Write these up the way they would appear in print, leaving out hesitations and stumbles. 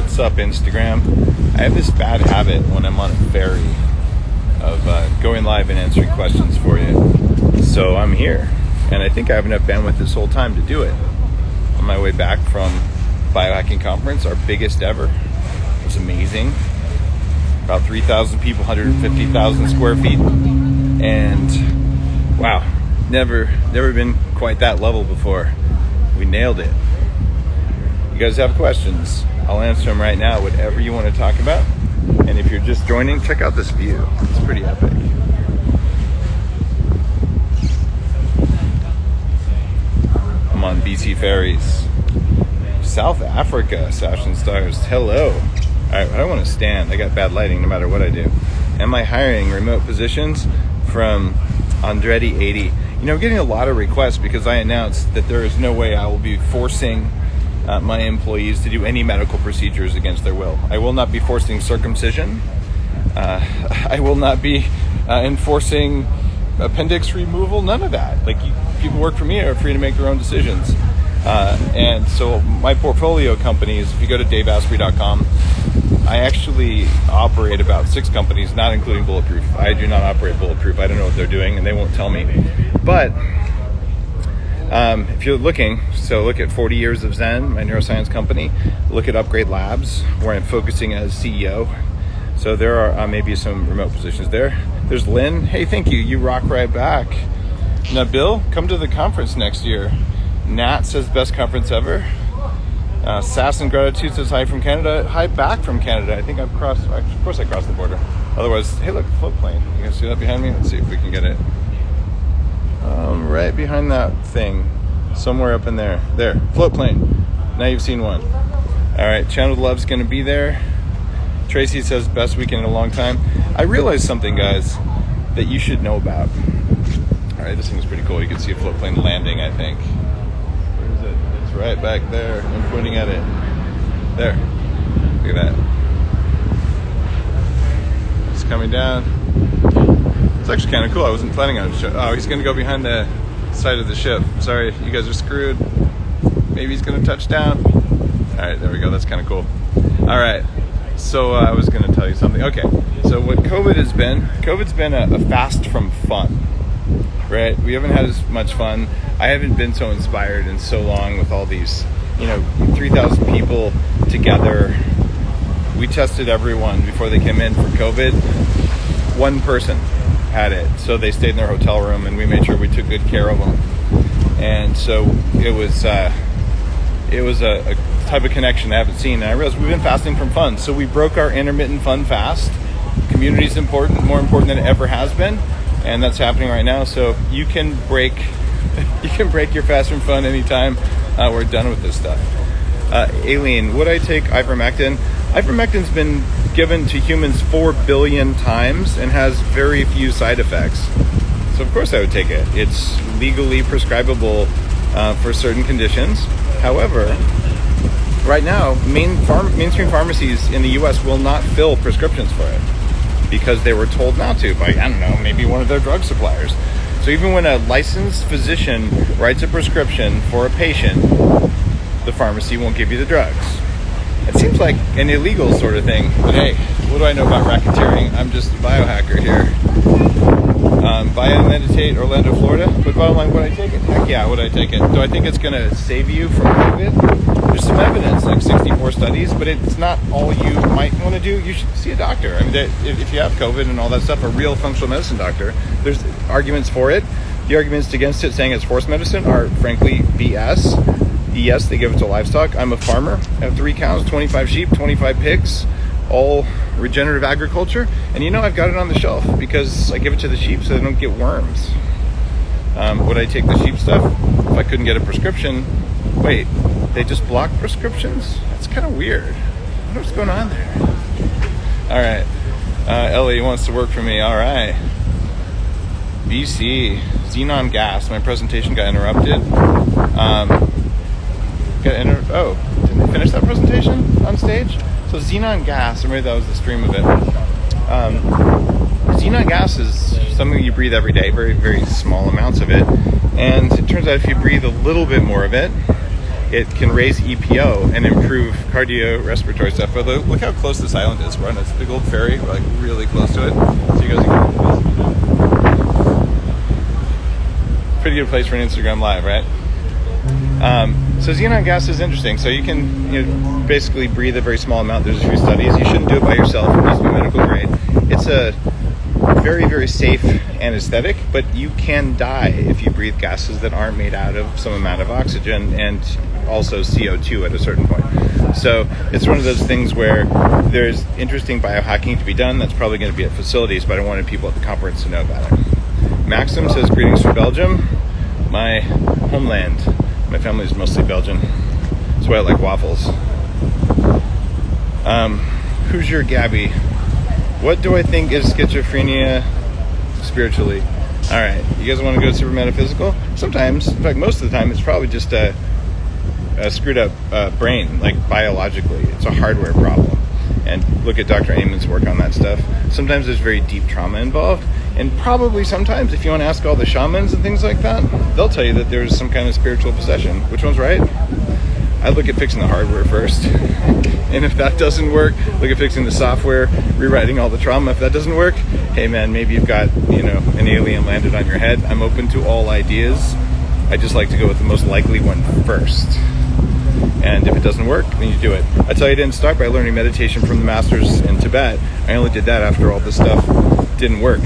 What's up, Instagram? I have this bad habit when I'm on a ferry of going live and answering questions for you. So I'm here, and I think I have enough bandwidth this whole time to do it. On my way back from Biohacking conference, our biggest ever. It was amazing. About 3,000 people, 150,000 square feet. And wow, never been quite that level before. We nailed it. You guys have questions? I'll answer them right now, whatever you want to talk about. And if you're just joining, check out this view. It's pretty epic. I'm on BC Ferries. South Africa, Sash and Stars. Hello. All right, I don't want to stand. I got bad lighting no matter what I do. Am I hiring remote positions? From Andretti80. You know, I'm getting a lot of requests because I announced that there is no way I will be forcing my employees to do any medical procedures against their will. I will not be forcing circumcision. I will not be enforcing appendix removal. None of that. Like, people work for me are free to make their own decisions. And so my portfolio companies, if you go to ig-dave-asprey.com, I actually operate about 6 companies, not including Bulletproof. I do not operate Bulletproof. I don't know what they're doing, and they won't tell me. But if you're looking, so look at 40 Years of Zen, my neuroscience company. Look at Upgrade Labs, where I'm focusing as CEO. So there are maybe some remote positions there. There's Lynn. Hey, thank you. You rock right back. Now, Bill, come to the conference next year. Nat says best conference ever. Sass and Gratitude says hi from Canada. Hi back from Canada. I think I've crossed, of course I crossed the border. Otherwise, hey look, float plane. You guys see that behind me? Let's see if we can get it. Right behind that thing. Somewhere up in there. There, float plane. Now you've seen one. All right, Channel Love's gonna be there. Tracy says best weekend in a long time. I realized something, guys, that you should know about. All right, this thing is pretty cool. You can see a float plane landing, I think. Right back there. I'm pointing at it. There. Look at that. It's coming down. It's actually kind of cool. I wasn't planning on it. Oh, he's going to go behind the side of the ship. Sorry, you guys are screwed. Maybe he's going to touch down. All right, there we go. That's kind of cool. All right. So I was going to tell you something. Okay. So what COVID's been a fast from fun. Right? We haven't had as much fun. I haven't been so inspired in so long with all these, 3,000 people together. We tested everyone before they came in for COVID. One person had it, so they stayed in their hotel room, and we made sure we took good care of them. And so it was a type of connection I haven't seen. And I realized we've been fasting from fun, so we broke our intermittent fun fast. Community is important, more important than it ever has been. And that's happening right now. So you can break your fast from fun anytime we're done with this stuff. Aileen, would I take ivermectin? Ivermectin's been given to humans 4 billion times and has very few side effects. So of course I would take it. It's legally prescribable for certain conditions. However, right now, mainstream pharmacies in the US will not fill prescriptions for it, because they were told not to by, maybe one of their drug suppliers. So even when a licensed physician writes a prescription for a patient, the pharmacy won't give you the drugs. It seems like an illegal sort of thing, but hey, what do I know about racketeering? I'm just a biohacker here. Biomeditate, Orlando, Florida. But bottom line, would I take it? Heck yeah, would I take it? Do I think it's going to save you from COVID? There's some evidence, like 64 studies, but it's not all you might want to do. You should see a doctor. I mean, if you have COVID and all that stuff, a real functional medicine doctor, there's arguments for it. The arguments against it, saying it's forced medicine, are frankly BS. Yes, they give it to livestock. I'm a farmer. I have 3 cows, 25 sheep, 25 pigs, all regenerative agriculture. And I've got it on the shelf because I give it to the sheep so they don't get worms. Would I take the sheep stuff if I couldn't get a prescription? Wait, they just block prescriptions? That's kind of weird. I wonder what's going on there. All right. Ellie wants to work for me. All right. BC. Xenon gas. My presentation got interrupted. Didn't they finish that presentation on stage? So xenon gas, or maybe that was the stream of it. Xenon gas is something you breathe every day, very, very small amounts of it. And it turns out if you breathe a little bit more of it, it can raise EPO and improve cardiorespiratory stuff. But look how close this island is. We're on this big old ferry. We're like really close to it. So you guys can pretty good place for an Instagram live, right? So xenon gas is interesting. So you can basically breathe a very small amount. There's a few studies. You shouldn't do it by yourself. It needs to be medical grade. It's a very, very safe anesthetic, but you can die if you breathe gases that aren't made out of some amount of oxygen and also CO2 at a certain point. So it's one of those things where there's interesting biohacking to be done. That's probably going to be at facilities, but I wanted people at the conference to know about it. Maxim says, greetings from Belgium, my homeland. My family is mostly Belgian. That's why I like waffles. Who's your Gabby? What do I think is schizophrenia spiritually? All right, you guys want to go super metaphysical? Sometimes, in fact, most of the time, it's probably just a screwed up brain, like biologically. It's a hardware problem. And look at Dr. Amen's work on that stuff. Sometimes there's very deep trauma involved. And probably sometimes, if you want to ask all the shamans and things like that, they'll tell you that there's some kind of spiritual possession. Which one's right? I look at fixing the hardware first. And if that doesn't work, look at fixing the software, rewriting all the trauma. If that doesn't work, hey man, maybe you've got, an alien landed on your head. I'm open to all ideas. I just like to go with the most likely one first. And if it doesn't work, then you do it. I tell you, I didn't start by learning meditation from the masters in Tibet. I only did that after all this stuff didn't work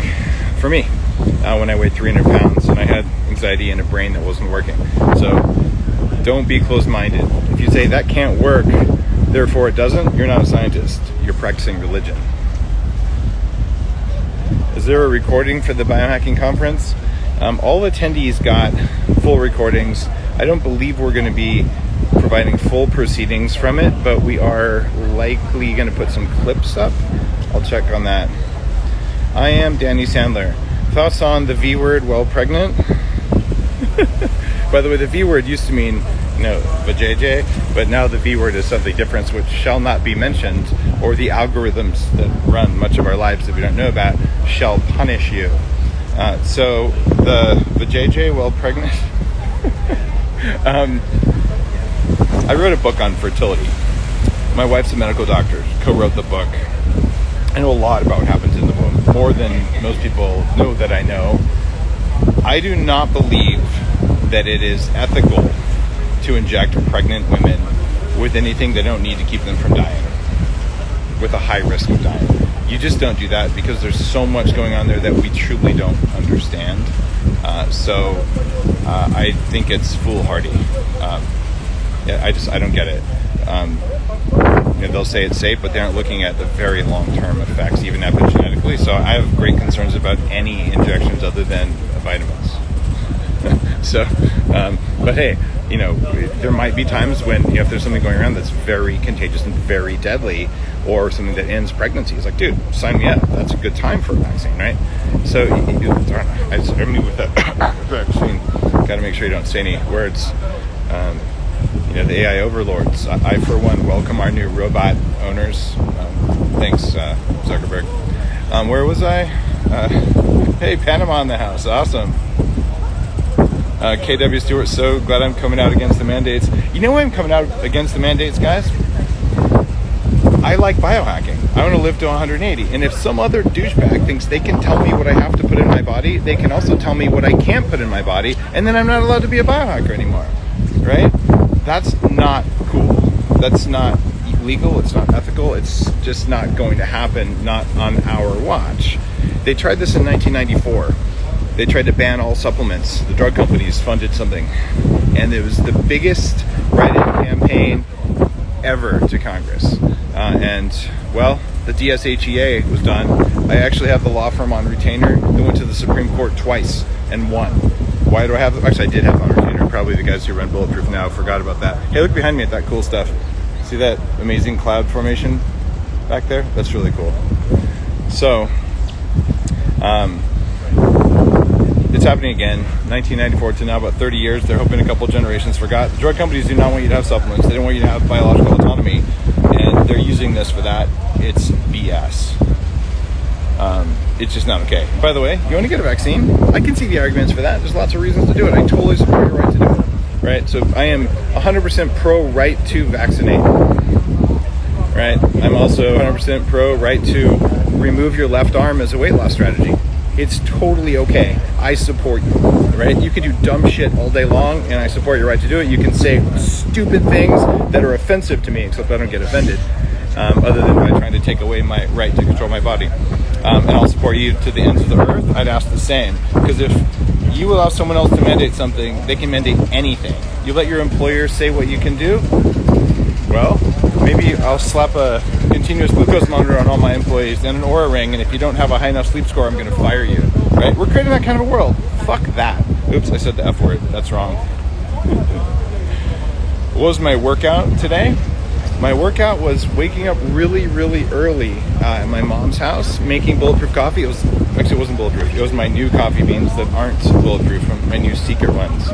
for me. When I weighed 300 pounds and I had anxiety and a brain that wasn't working. So don't be closed-minded. If you say that can't work, therefore it doesn't, you're not a scientist. You're practicing religion. Is there a recording for the Biohacking Conference? All attendees got full recordings. I don't believe we're going to be providing full proceedings from it, but we are likely going to put some clips up. I'll check on that. I am Danny Sandler. Thoughts on the V word while pregnant? By the way, the V word used to mean, vajayjay, but now the V word is something different, which shall not be mentioned, or the algorithms that run much of our lives that we don't know about shall punish you. So the vajayjay while pregnant. I wrote a book on fertility. My wife's a medical doctor, co-wrote the book. I know a lot about what happens in the womb, more than most people know that I know. I do not believe that it is ethical to inject pregnant women with anything they don't need to keep them from dying, with a high risk of dying. You just don't do that because there's so much going on there that we truly don't understand. So I think it's foolhardy. I don't get it. They'll say it's safe, but they aren't looking at the very long-term effects, even epigenetically. So I have great concerns about any injections other than vitamins. But hey, there might be times when, if there's something going around that's very contagious and very deadly, or something that ends pregnancy, it's like, dude, sign me up. That's a good time for a vaccine, right? So, I mean, with that vaccine, got to make sure you don't say any words. The AI overlords. I, for one, welcome our new robot owners. Thanks, Zuckerberg. Where was I? Hey, Panama in the house. Awesome. KW Stewart, so glad I'm coming out against the mandates. You know why I'm coming out against the mandates, guys? I like biohacking. I want to live to 180. And if some other douchebag thinks they can tell me what I have to put in my body, they can also tell me what I can't put in my body, and then I'm not allowed to be a biohacker anymore. Right? That's not cool. That's not legal. It's not ethical. It's just not going to happen, not on our watch. They tried this in 1994. They tried to ban all supplements. The drug companies funded something. And it was the biggest write-in campaign ever to Congress. The DSHEA was done. I actually have the law firm on retainer. They went to the Supreme Court twice and won. Why do I have them? Actually, I did have them on retainer. Probably the guys who run Bulletproof now forgot about that. Hey, look behind me at that cool stuff. See that amazing cloud formation back there? That's really cool. So, it's happening again. 1994 to now, about 30 years. They're hoping a couple generations forgot. The drug companies do not want you to have supplements. They don't want you to have biological autonomy. And they're using this for that. It's BS. It's just not okay. By the way, you want to get a vaccine? I can see the arguments for that. There's lots of reasons to do it. I totally support your right to do it. right? So I am 100% pro right to vaccinate, right? I'm also 100% pro right to remove your left arm as a weight loss strategy. It's totally okay. I support you, right? You can do dumb shit all day long, and I support your right to do it. You can say stupid things that are offensive to me, except I don't get offended, other than by trying to take away my right to control my body. And I'll support you to the ends of the earth. I'd ask the same, because if you allow someone else to mandate something, they can mandate anything. You let your employer say what you can do, well, maybe I'll slap a continuous glucose monitor on all my employees and an Oura ring, and if you don't have a high enough sleep score, I'm going to fire you, right? We're creating that kind of a world. Fuck that. Oops, I said the F word. That's wrong. What was my workout today? My workout was waking up really, really early at my mom's house, making Bulletproof coffee. It wasn't Bulletproof. It was my new coffee beans that aren't Bulletproof, my new secret ones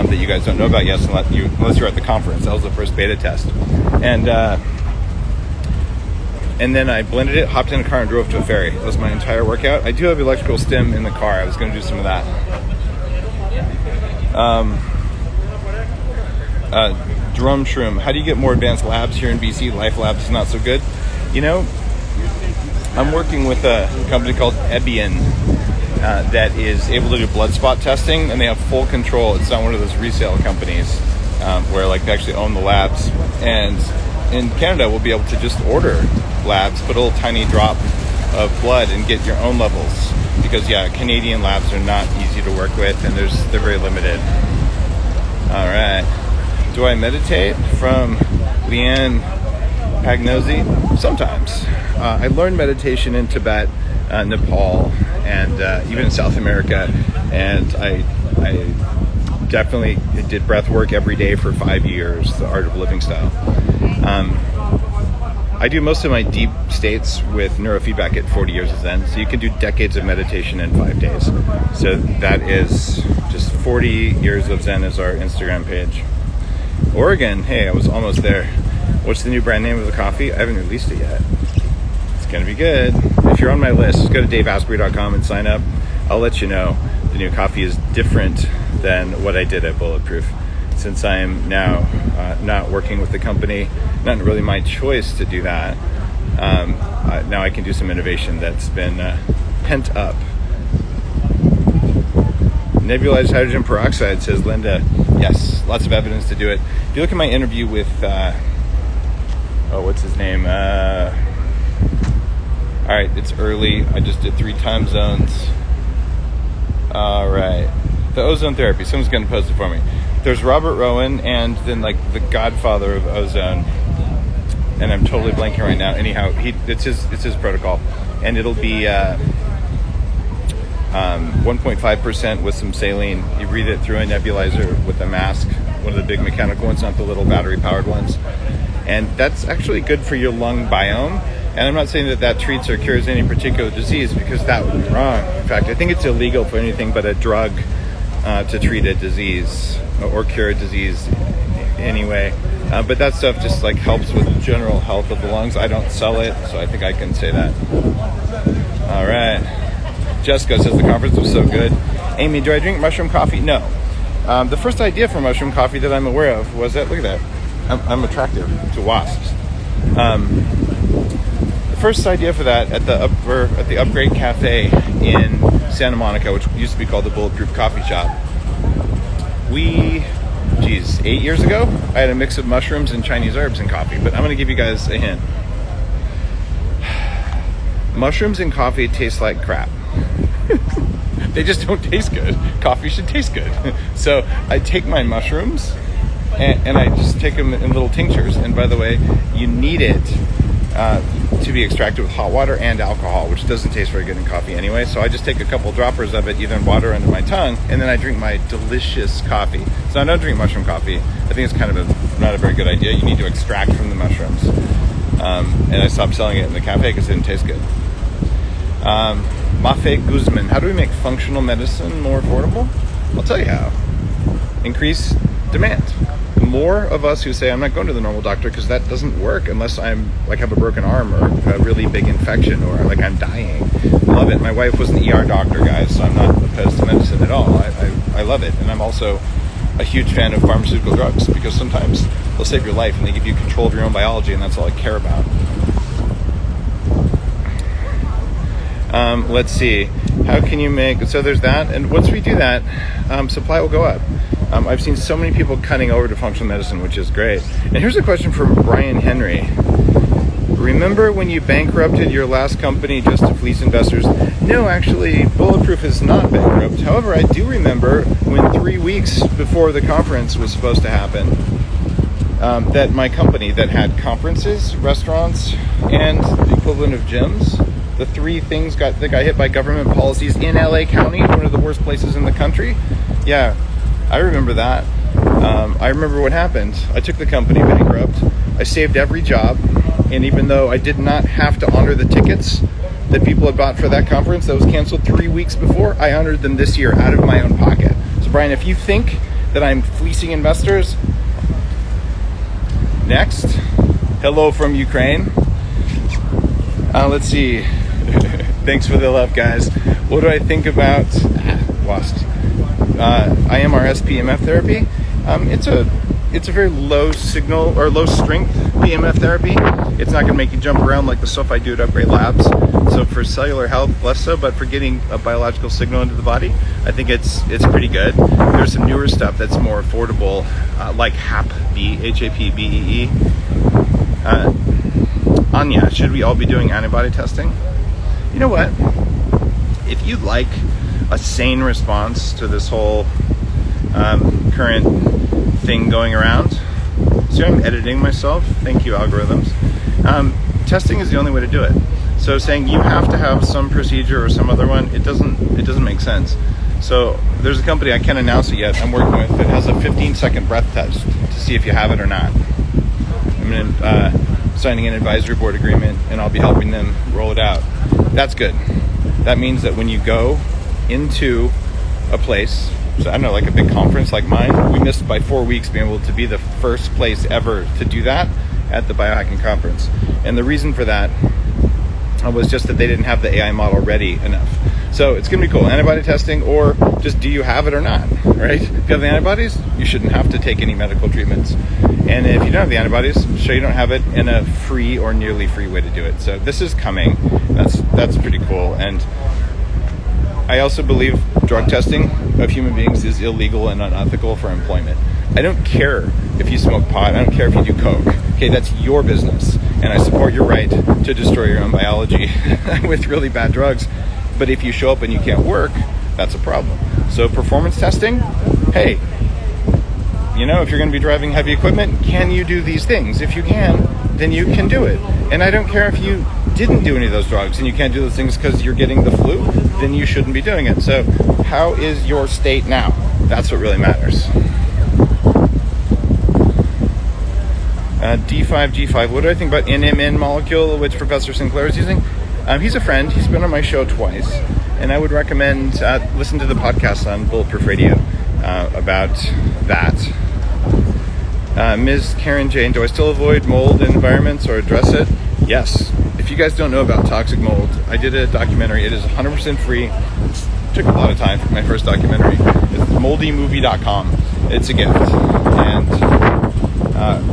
that you guys don't know about yet, unless you're at the conference. That was the first beta test. And then I blended it, hopped in a car, and drove to a ferry. That was my entire workout. I do have electrical stim in the car. I was going to do some of that. Drum shroom. How do you get more advanced labs here in BC? Life Labs is not so good. You know, I'm working with a company called Ebion that is able to do blood spot testing, and they have full control. It's not one of those resale companies where like they actually own the labs. And in Canada, we'll be able to just order labs, put a little tiny drop of blood and get your own levels. Because Canadian labs are not easy to work with, and they're very limited. All right. Do I meditate? From Leanne Pagnosi? Sometimes. I learned meditation in Tibet, Nepal, and even in South America, and I definitely did breath work every day for 5 years, the Art of Living style. I do most of my deep states with neurofeedback at 40 years of Zen, so you can do decades of meditation in 5 days. So that is just 40 years of Zen is our Instagram page. Oregon, hey, I was almost there. What's the new brand name of the coffee? I haven't released it yet. It's gonna be good. If you're on my list, just go to ig-dave-asprey.com and sign up. I'll let you know the new coffee is different than what I did at Bulletproof. Since I am now not working with the company, not really my choice to do that, now I can do some innovation that's been pent up. Nebulized hydrogen peroxide, says Linda. Yes, lots of evidence to do it. If you look at my interview with, what's his name? All right, it's early. I just did 3 time zones. All right. The ozone therapy. Someone's going to post it for me. There's Robert Rowan, and then like the godfather of ozone. And I'm totally blanking right now. Anyhow, it's his protocol. And it'll be 1.5% with some saline. You breathe it through a nebulizer with a mask, one of the big mechanical ones, not the little battery-powered ones. And that's actually good for your lung biome. And I'm not saying that treats or cures any particular disease, because that would be wrong. In fact, I think it's illegal for anything but a drug to treat a disease or cure a disease anyway. But that stuff just like helps with general health of the lungs. I don't sell it, so I think I can say that. All right. Jessica says the conference was so good. Amy, do I drink mushroom coffee? No. The first idea for mushroom coffee that I'm aware of was that, look at that, I'm attractive to wasps. The first idea for that at the Upgrade Cafe in Santa Monica, which used to be called the Bulletproof Coffee Shop. 8 years ago, I had a mix of mushrooms and Chinese herbs in coffee, but I'm going to give you guys a hint. Mushrooms in coffee taste like crap. They just don't taste good. Coffee should taste good. So I take my mushrooms and I just take them in little tinctures. And by the way, you need it to be extracted with hot water and alcohol, which doesn't taste very good in coffee anyway. So I just take a couple droppers of it, either in water under my tongue, and then I drink my delicious coffee. So I don't drink mushroom coffee. I think it's kind of not a very good idea. You need to extract from the mushrooms. And I stopped selling it in the cafe because it didn't taste good. Mafe Guzman, how do we make functional medicine more affordable? I'll tell you how. Increase demand. The more of us who say, I'm not going to the normal doctor because that doesn't work unless I'm like have a broken arm or a really big infection or like I'm dying. Love it. My wife was an ER doctor, guys, so I'm not opposed to medicine at all. I love it. And I'm also a huge fan of pharmaceutical drugs because sometimes they'll save your life and they give you control of your own biology, and that's all I care about. Let's see. How can you make... So there's that. And once we do that, supply will go up. I've seen so many people cutting over to functional medicine, which is great. And here's a question from Brian Henry. Remember when you bankrupted your last company just to fleece investors? No, actually, Bulletproof is not bankrupt. However, I do remember when 3 weeks before the conference was supposed to happen, that my company that had conferences, restaurants, and the equivalent of gyms, the three things that got hit by government policies in LA County, one of the worst places in the country. Yeah, I remember that. I remember what happened. I took the company bankrupt. I saved every job. And even though I did not have to honor the tickets that people had bought for that conference that was canceled 3 weeks before, I honored them this year out of my own pocket. So Brian, if you think that I'm fleecing investors, next. Hello from Ukraine. Let's see. Thanks for the love, guys. What do I think about lost? IMRS PMF therapy. It's a very low signal or low strength PMF therapy. It's not going to make you jump around like the stuff I do at Upgrade Labs. So for cellular health, less so, but for getting a biological signal into the body, I think it's pretty good. There's some newer stuff that's more affordable, like HAP-B, HAP-BEE. Anya, should we all be doing antibody testing? You know what? If you'd like a sane response to this whole current thing going around, see, I'm editing myself. Thank you, algorithms. Testing is the only way to do it. So saying you have to have some procedure or some other one, it doesn't make sense. So there's a company, I can't announce it yet, I'm working with, that has a 15-second breath test to see if you have it or not. I'm signing an advisory board agreement, and I'll be helping them roll it out. That's good. That means that when you go into a place, so I don't know, like a big conference like mine, we missed by 4 weeks being able to be the first place ever to do that at the Biohacking conference. And the reason for that was just that they didn't have the AI model ready enough. So it's going to be cool. Antibody testing, or just do you have it or not, right? If you have the antibodies, you shouldn't have to take any medical treatments. And if you don't have the antibodies, show you don't have it in a free or nearly free way to do it. So this is coming. That's pretty cool. And I also believe drug testing of human beings is illegal and unethical for employment. I don't care if you smoke pot. I don't care if you do coke. Okay, that's your business. And I support your right to destroy your own biology with really bad drugs. But if you show up and you can't work, that's a problem. So performance testing, hey, you know, if you're going to be driving heavy equipment, can you do these things? If you can, then you can do it. And I don't care if you didn't do any of those drugs and you can't do those things because you're getting the flu, then you shouldn't be doing it. So how is your state now? That's what really matters. D5G5, what do I think about NMN molecule, which Professor Sinclair is using? He's a friend. He's been on my show twice. And I would recommend listen to the podcast on Bulletproof Radio about that. Ms. Karen Jane, do I still avoid mold in environments or address it? Yes. If you guys don't know about toxic mold, I did a documentary. It is 100% free. It took a lot of time for my first documentary. It's moldymovie.com. It's a gift. And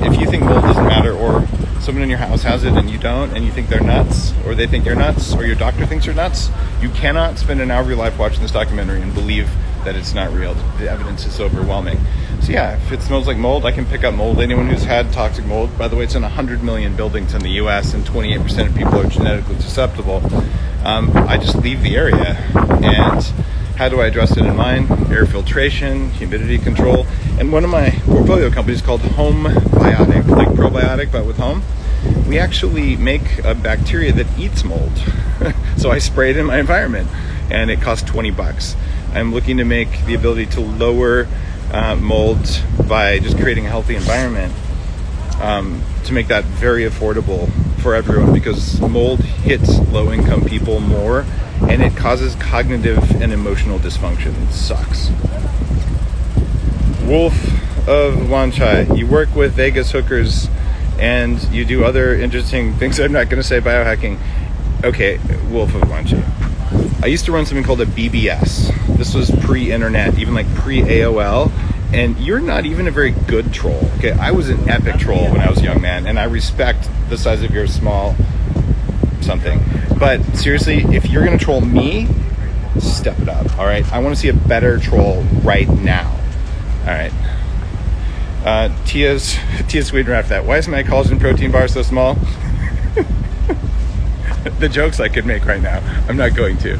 if you think mold doesn't matter, or someone in your house has it and you don't, and you think they're nuts, or they think you're nuts, or your doctor thinks you're nuts, you cannot spend an hour of your life watching this documentary and believe that it's not real. The evidence is so overwhelming. So yeah, if it smells like mold, I can pick up mold. Anyone who's had toxic mold, by the way, it's in 100 million buildings in the US and 28% of people are genetically susceptible. I just leave the area. And how do I address it in mine? Air filtration, humidity control. And one of my portfolio companies called Home Biotic, like probiotic, but with home. We actually make a bacteria that eats mold. So I spray it in my environment and it costs $20. I'm looking to make the ability to lower mold by just creating a healthy environment, to make that very affordable for everyone, because mold hits low-income people more and it causes cognitive and emotional dysfunction. It sucks. Wolf of Wanchai, you work with Vegas hookers and you do other interesting things. I'm not going to say biohacking. Okay, Wolf of Wanchai. I used to run something called a BBS. This was pre-internet, even like pre-AOL. And you're not even a very good troll. Okay, I was an epic troll when I was a young man, and I respect the size of your small something. But seriously, if you're gonna troll me, step it up. All right, I want to see a better troll right now. All right. Tia's Sweden after that. Why is my collagen protein bar so small? The jokes I could make right now, I'm not going to.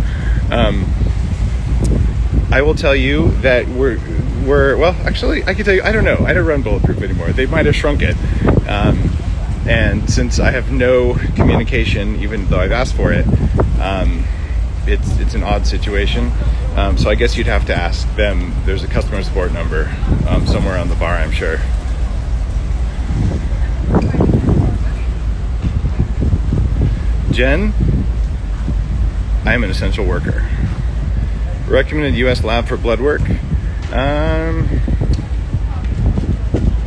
I will tell you that we're well, actually, I can tell you, I don't know. I don't run Bulletproof anymore. They might have shrunk it. And since I have no communication, even though I've asked for it, it's an odd situation. So I guess you'd have to ask them. There's a customer support number somewhere on the bar, I'm sure. Jen, I'm an essential worker. Recommended U.S. lab for blood work.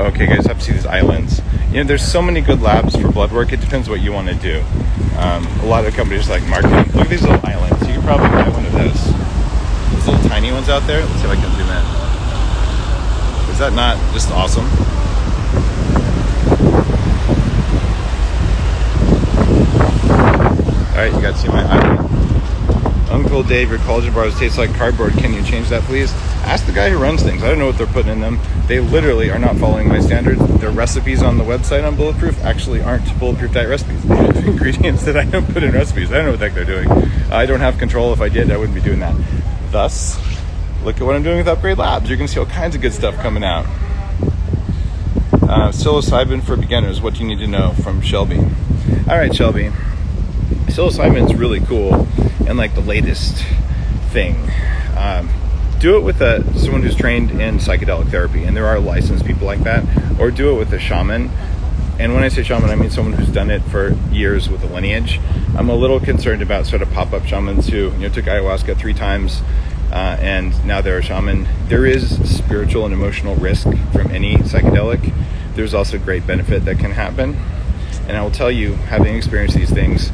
Okay, guys, have to see these islands. You know, there's so many good labs for blood work. It depends what you want to do. A lot of companies like marketing. Look at these little islands. You could probably buy one of those. Those little tiny ones out there. Let's see if I can zoom in. Is that not just awesome? All right, you got to see my island. Uncle Dave, your collagen bars taste like cardboard. Can you change that, please? Ask the guy who runs things. I don't know what they're putting in them. They literally are not following my standards. Their recipes on the website on Bulletproof actually aren't Bulletproof diet recipes. They have ingredients that I don't put in recipes. I don't know what the heck they're doing. I don't have control. If I did, I wouldn't be doing that. Thus, look at what I'm doing with Upgrade Labs. You're going to see all kinds of good stuff coming out. Psilocybin for beginners. What do you need to know? From Shelby. All right, Shelby. Psilocybin is really cool and like the latest thing. Do it with someone who's trained in psychedelic therapy, and there are licensed people like that, or do it with a shaman. And when I say shaman, I mean someone who's done it for years with a lineage. I'm a little concerned about sort of pop-up shamans who took ayahuasca 3 times and now they're a shaman. There is spiritual and emotional risk from any psychedelic. There's also great benefit that can happen. And I will tell you, having experienced these things,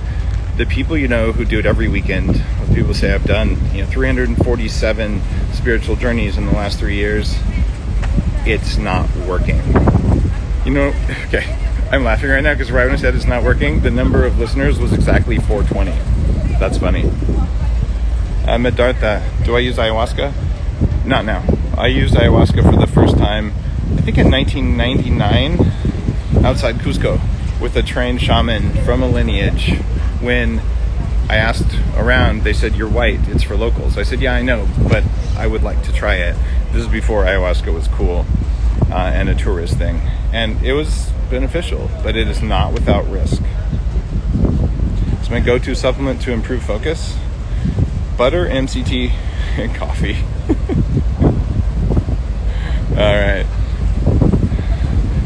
the people who do it every weekend, what people say I've done 347 spiritual journeys in the last 3 years, it's not working. Okay, I'm laughing right now because right when I said it's not working, the number of listeners was exactly 420. That's funny. Medartha, do I use ayahuasca? Not now. I used ayahuasca for the first time, I think in 1999, outside Cusco, with a trained shaman from a lineage. When I asked around, they said, "You're white, it's for locals." I said, "Yeah, I know, but I would like to try it." This is before ayahuasca was cool and a tourist thing. And it was beneficial, but it is not without risk. It's my go-to supplement to improve focus. Butter, MCT, and coffee. All right.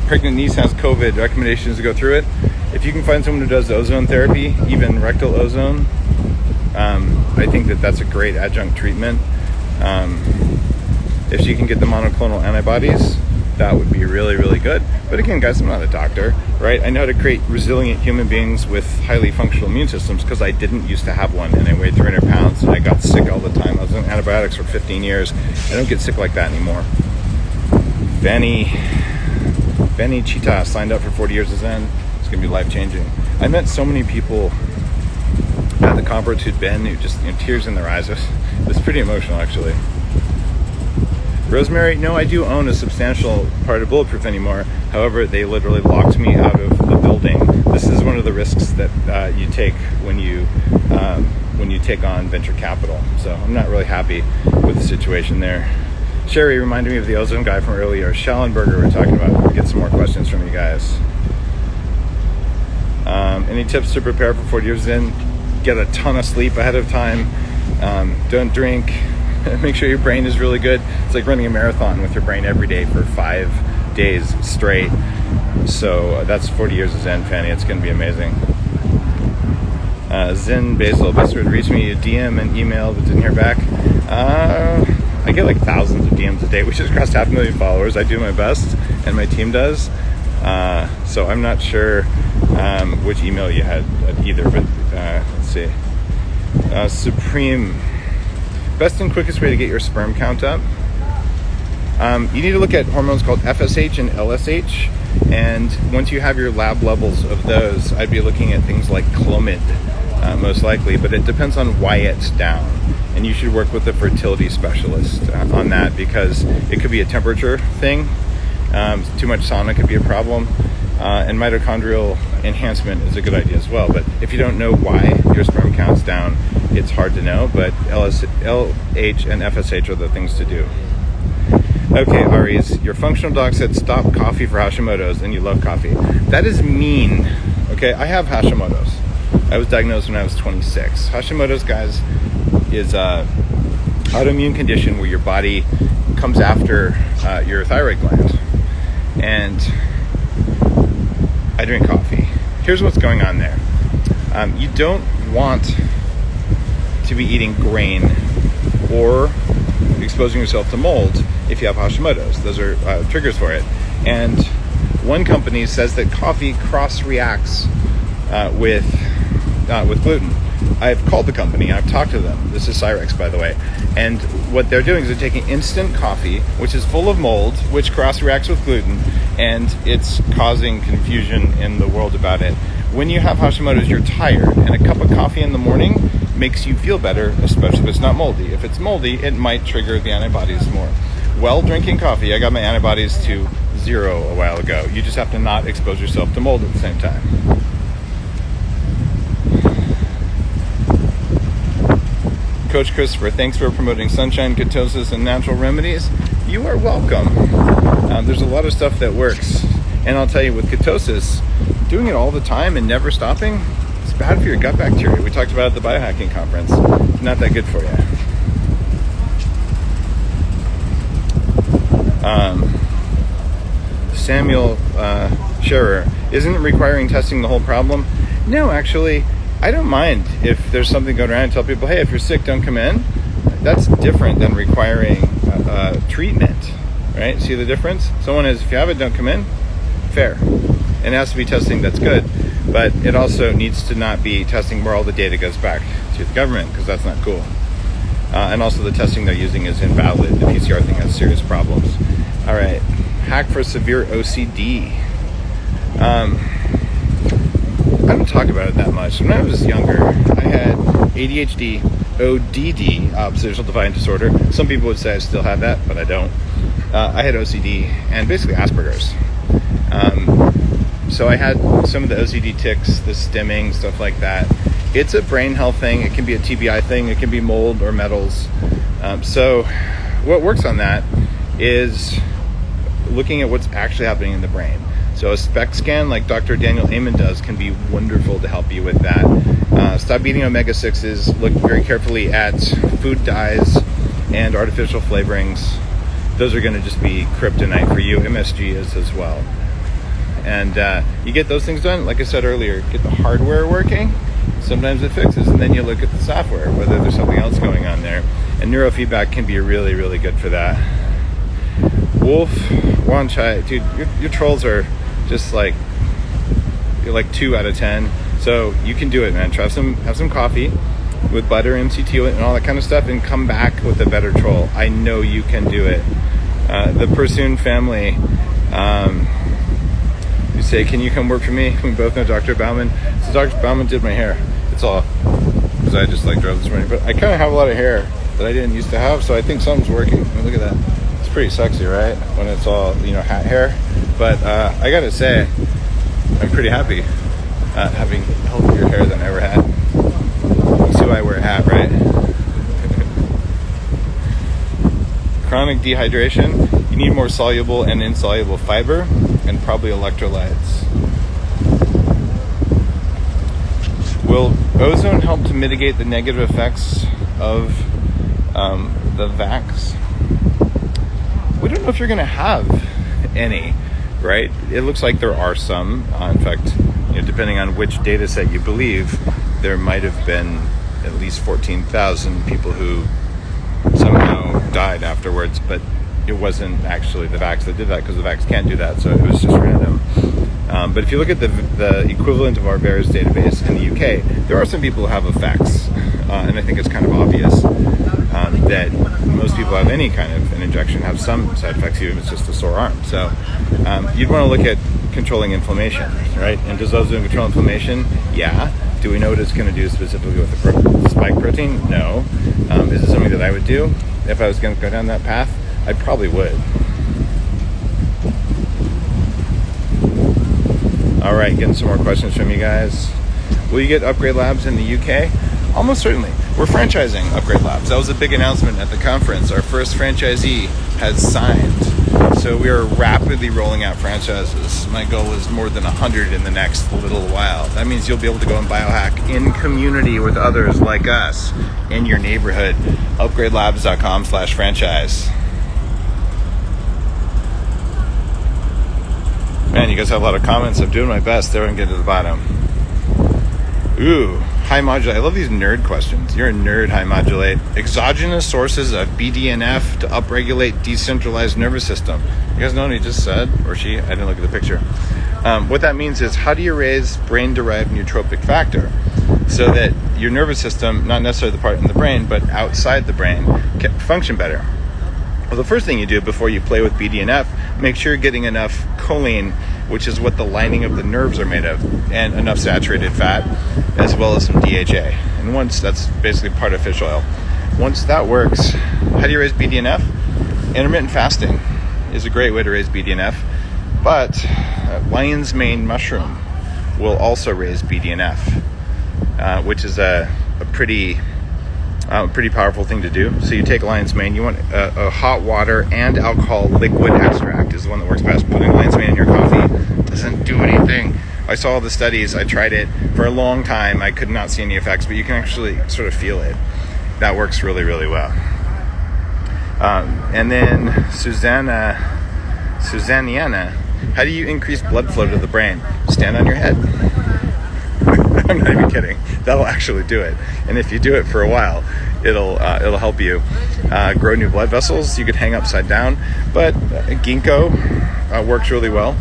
Pregnant niece has COVID. Recommendations to go through it. If you can find someone who does ozone therapy, even rectal ozone, I think that's a great adjunct treatment. If she can get the monoclonal antibodies, that would be really, really good. But again, guys, I'm not a doctor, right? I know how to create resilient human beings with highly functional immune systems because I didn't used to have one, and I weighed 300 pounds, and I got sick all the time. I was on antibiotics for 15 years. I don't get sick like that anymore. Benny Cheetah signed up for 40 years of Zen. It's going to be life-changing. I met so many people at the conference who'd been, who just, tears in their eyes. It was pretty emotional, actually. Rosemary, no, I do own a substantial part of Bulletproof anymore. However, they literally locked me out of the building. This is one of the risks that you take when you take on venture capital. So I'm not really happy with the situation there. Sherry reminded me of the ozone guy from earlier. Schallenberger we're talking about. We'll get some more questions from you guys. Any tips to prepare for 40 years in? Get a ton of sleep ahead of time. Don't drink. Make sure your brain is really good. It's like running a marathon with your brain every day for 5 days straight. So that's 40 years of Zen, Fanny. It's going to be amazing. Zen Basil, best way to reach me, DM and email, but didn't hear back. I get like thousands of DMs a day, which is across 500,000 followers. I do my best, and my team does. So I'm not sure which email you had either, but let's see. Supreme, best and quickest way to get your sperm count up. You need to look at hormones called FSH and LSH, and once you have your lab levels of those, I'd be looking at things like Clomid, most likely, but it depends on why it's down. And you should work with a fertility specialist on that, because it could be a temperature thing. Too much sauna could be a problem. And mitochondrial enhancement is a good idea as well. But if you don't know why your sperm count's down, it's hard to know. But LH and FSH are the things to do. Okay, Aries, your functional doc said stop coffee for Hashimoto's, and you love coffee. That is mean. Okay, I have Hashimoto's. I was diagnosed when I was 26. Hashimoto's, guys, is an autoimmune condition where your body comes after your thyroid gland. And I drink coffee. Here's what's going on there. You don't want to be eating grain or exposing yourself to mold if you have Hashimoto's. Those are triggers for it. And one company says that coffee cross-reacts with gluten. I've called the company, I've talked to them. This is Cyrex, by the way. And what they're doing is they're taking instant coffee, which is full of mold, which cross-reacts with gluten, and it's causing confusion in the world about it. When you have Hashimoto's, you're tired, and a cup of coffee in the morning makes you feel better, especially if it's not moldy. If it's moldy, it might trigger the antibodies more. While drinking coffee, I got my antibodies to 0 a while ago. You just have to not expose yourself to mold at the same time. Coach Christopher, thanks for promoting sunshine, ketosis, and natural remedies. You are welcome. There's a lot of stuff that works. And I'll tell you, with ketosis, doing it all the time and never stopping, it's bad for your gut bacteria. We talked about it at the Biohacking conference. It's not that good for you. Samuel Scherer, isn't requiring testing the whole problem? No, actually, I don't mind if there's something going around and tell people, hey, if you're sick, don't come in. That's different than requiring treatment, right? See the difference? Someone is, if you have it, don't come in. Fair. And it has to be testing that's good, but it also needs to not be testing where all the data goes back to the government, because that's not cool. And also the testing they're using is invalid. The PCR thing has serious problems. All right. Hack for severe OCD. I don't talk about it that much. When I was younger, I had ADHD, ODD, oppositional defiant disorder. Some people would say I still have that, but I don't. I had OCD and basically Asperger's. So I had some of the OCD tics, the stimming, stuff like that. It's a brain health thing. It can be a TBI thing. It can be mold or metals. So what works on that is looking at what's actually happening in the brain. So a SPECT scan like Dr. Daniel Amen does can be wonderful to help you with that. Stop eating omega-6s. Look very carefully at food dyes and artificial flavorings. Those are going to just be kryptonite for you. MSG is as well. And you get those things done, like I said earlier, get the hardware working. Sometimes it fixes, and then you look at the software, whether there's something else going on there. And neurofeedback can be really, really good for that. Wolf Wanchai, dude, your trolls are just like, you're like 2 out of 10. So you can do it, man. Have some coffee with butter, MCT, and all that kind of stuff, and come back with a better troll. I know you can do it. The Pursoon family, you say, can you come work for me? We both know Dr. Bauman. So Dr. Bauman did my hair. It's all because I just like drove this morning. But I kind of have a lot of hair that I didn't used to have, so I think something's working. I mean, look at that. It's pretty sexy, right? When it's all, hat hair. But I gotta say, I'm pretty happy having healthier hair than I ever had. You see why I wear a hat, right? Chronic dehydration. You need more soluble and insoluble fiber, and probably electrolytes. Will ozone help to mitigate the negative effects of the vax? We don't know if you're going to have any, right? It looks like there are some. In fact, depending on which data set you believe, there might have been at least 14,000 people who somehow died afterwards, but it wasn't actually the vax that did that, because the vax can't do that, so it was just random. But if you look at the equivalent of our VAERS database in the UK, there are some people who have effects, and I think it's kind of obvious. that most people have any kind of an injection have some side effects, even if it's just a sore arm. So you'd want to look at controlling inflammation, right? And does those control inflammation? Yeah. Do we know what it's going to do specifically with the spike protein? No. Is it something that I would do if I was going to go down that path? I probably would. All right, getting some more questions from you guys. Will you get Upgrade Labs in the UK? Almost certainly. We're franchising Upgrade Labs. That was a big announcement at the conference. Our first franchisee has signed. So we are rapidly rolling out franchises. My goal is more than 100 in the next little while. That means you'll be able to go and biohack in community with others like us in your neighborhood. upgradelabs.com/franchise. Man, you guys have a lot of comments. I'm doing my best. There, and get to the bottom. Ooh, high modulate. I love these nerd questions. You're a nerd, high modulate. Exogenous sources of BDNF to upregulate decentralized nervous system. You guys know what he just said? Or she? I didn't look at the picture. What that means is, how do you raise brain-derived nootropic factor so that your nervous system, not necessarily the part in the brain, but outside the brain, can function better? Well, the first thing you do before you play with BDNF, make sure you're getting enough choline, which is what the lining of the nerves are made of, and enough saturated fat, as well as some DHA. And once that's basically part of fish oil. Once that works, how do you raise BDNF? Intermittent fasting is a great way to raise BDNF, but lion's mane mushroom will also raise BDNF, which is a pretty powerful thing to do. So you take lion's mane, you want a hot water and alcohol liquid extract is the one that works best. Putting lion's mane in your coffee doesn't do anything. I saw all the studies, I tried it for a long time, I could not see any effects, but you can actually sort of feel it. That works really, really well. And then Susanniana, how do you increase blood flow to the brain? Stand on your head. I'm not even kidding. That'll actually do it. And if you do it for a while, it'll help you grow new blood vessels. You could hang upside down, but ginkgo works really well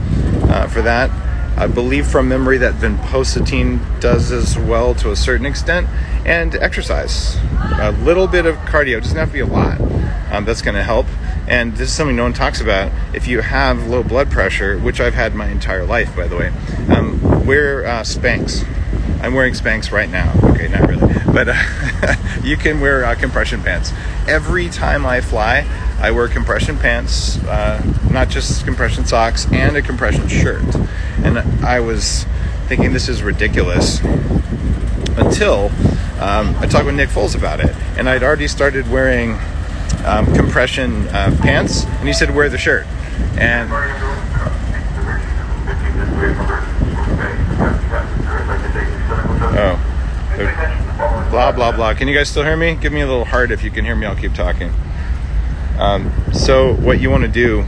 for that. I believe from memory that vinpocetine does as well to a certain extent, and exercise. A little bit of cardio, doesn't have to be a lot. That's going to help. And this is something no one talks about. If you have low blood pressure, which I've had my entire life, by the way, wear Spanx. I'm wearing Spanx right now. Okay, not really. But you can wear compression pants. Every time I fly, I wear compression pants, not just compression socks, and a compression shirt. And I was thinking this is ridiculous until I talked with Nick Foles about it. And I'd already started wearing compression pants, and he said, wear the shirt. And blah, blah, blah. Can you guys still hear me? Give me a little heart if you can hear me. I'll keep talking. So what you want to do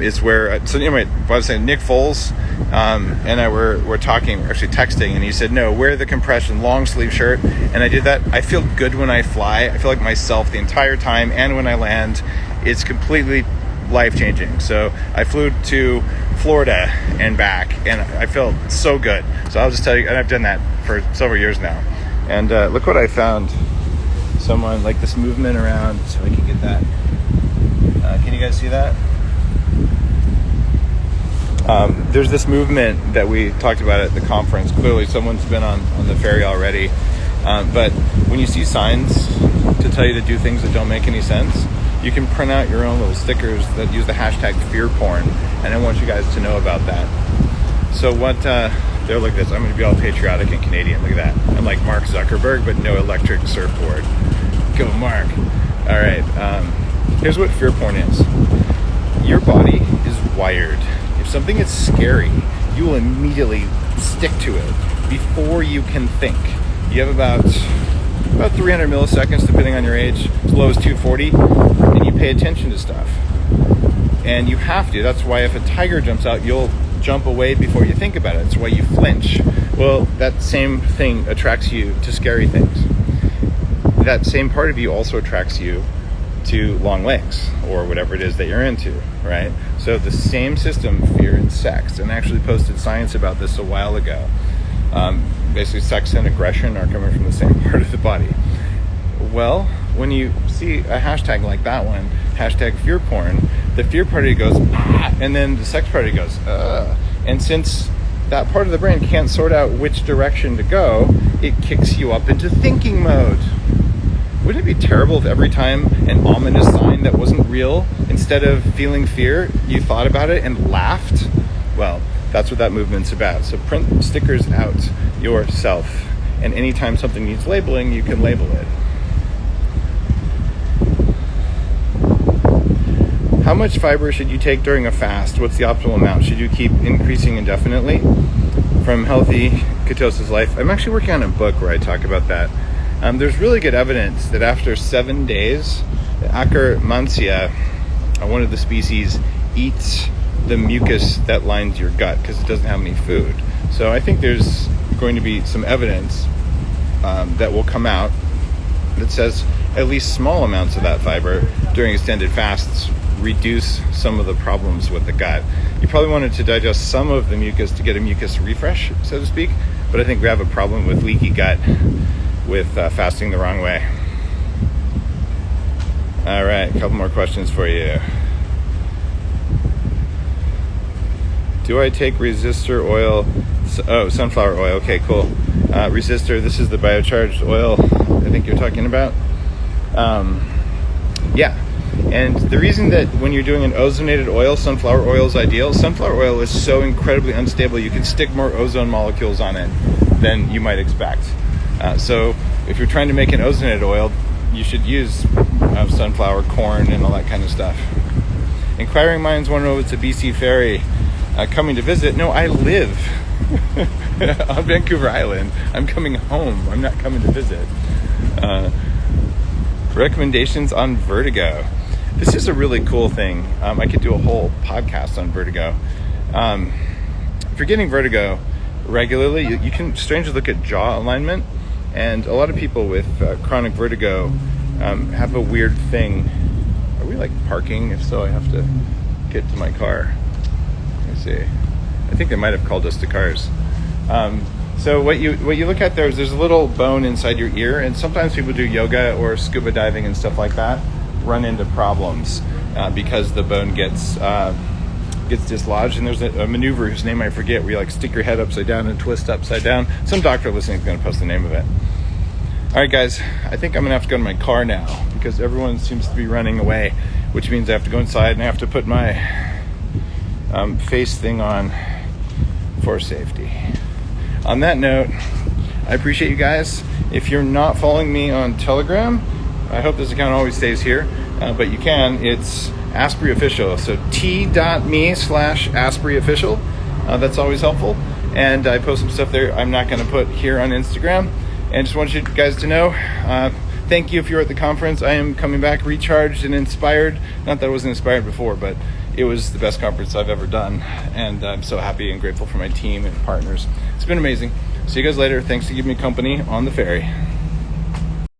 is wear... So anyway, what I was saying, Nick Foles and I were talking, actually texting, and he said, no, wear the compression long sleeve shirt. And I did that. I feel good when I fly. I feel like myself the entire time, and when I land, it's completely life-changing. So I flew to Florida and back, and I felt so good. So I'll just tell you, and I've done that for several years now. And look what I found. Someone, like this movement around, so I can get that. Can you guys see that? There's this movement that we talked about at the conference. Clearly someone's been on the ferry already. But when you see signs to tell you to do things that don't make any sense, you can print out your own little stickers that use the hashtag fear porn. And I want you guys to know about that. So what, there, look at this. I'm going to be all patriotic and Canadian. Look at that. I'm like Mark Zuckerberg, but no electric surfboard. Go, Mark. All right. Here's what fear porn is. Your body is wired. If something is scary, you will immediately stick to it before you can think. You have about 300 milliseconds, depending on your age, as low as 240, and you pay attention to stuff. And you have to. That's why if a tiger jumps out, you'll jump away before you think about it. That's why you flinch. Well, that same thing attracts you to scary things. That same part of you also attracts you to long legs or whatever it is that you're into, right? So the same system, fear and sex, and I actually posted science about this a while ago. Basically, sex and aggression are coming from the same part of the body. Well, when you see a hashtag like that one, hashtag fear porn, the fear party goes, ah, and then the sex party goes, and since that part of the brain can't sort out which direction to go, it kicks you up into thinking mode. Wouldn't it be terrible if every time an ominous sign that wasn't real, instead of feeling fear, you thought about it and laughed? Well, that's what that movement's about. So print stickers out yourself. And anytime something needs labeling, you can label it. How much fiber should you take during a fast? What's the optimal amount? Should you keep increasing indefinitely? From Healthy Ketosis Life. I'm actually working on a book where I talk about that. There's really good evidence that after 7 days, the Akkermansia, one of the species, eats the mucus that lines your gut because it doesn't have any food. So I think there's going to be some evidence that will come out that says at least small amounts of that fiber during extended fasts reduce some of the problems with the gut. You probably wanted to digest some of the mucus to get a mucus refresh, so to speak, but I think we have a problem with leaky gut with fasting the wrong way. All right, a couple more questions for you. Do I take resistor oil? Oh, sunflower oil. Okay, cool. Resistor, this is the biocharged oil I think you're talking about. Yeah. And the reason that when you're doing an ozonated oil, sunflower oil is ideal. Sunflower oil is so incredibly unstable, you can stick more ozone molecules on it than you might expect. So if you're trying to make an ozonated oil, you should use sunflower, corn, and all that kind of stuff. Inquiring minds want to know if it's a BC ferry coming to visit. No, I live on Vancouver Island. I'm coming home. I'm not coming to visit. Recommendations on vertigo. This is a really cool thing. I could do a whole podcast on vertigo. If you're getting vertigo regularly, you can strangely look at jaw alignment. And a lot of people with chronic vertigo have a weird thing. Are we like parking? If so, I have to get to my car. Let me see. I think they might have called us to cars. So what you look at there is there's a little bone inside your ear, and sometimes people do yoga or scuba diving and stuff like that run into problems because the bone gets dislodged. And there's a maneuver whose name I forget where you like stick your head upside down and twist upside down. Some doctor listening is going to post the name of it. All right, guys, I think I'm going to have to go to my car now because everyone seems to be running away, which means I have to go inside and I have to put my face thing on for safety. On that note, I appreciate you guys. If you're not following me on Telegram, I hope this account always stays here, but you can. It's Asprey Official, so t.me/Asprey Official. That's always helpful, and I post some stuff there I'm not going to put here on Instagram. And just want you guys to know, thank you if you're at the conference. I am coming back recharged and inspired. Not that I wasn't inspired before, but it was the best conference I've ever done, and I'm so happy and grateful for my team and partners. It's been amazing. See you guys later. Thanks for giving me company on the ferry.